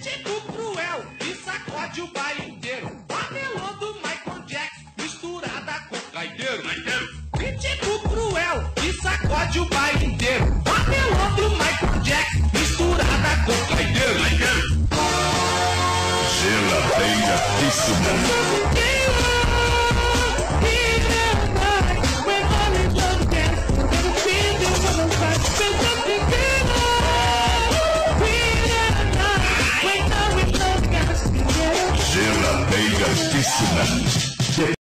Pitbull cruel que sacode o baile inteiro. Papelão do Michael Jackson misturada com caideiro. Pitbull cruel que sacode o baile inteiro. Papelão do Michael Jackson misturada com caideiro. Geladeira de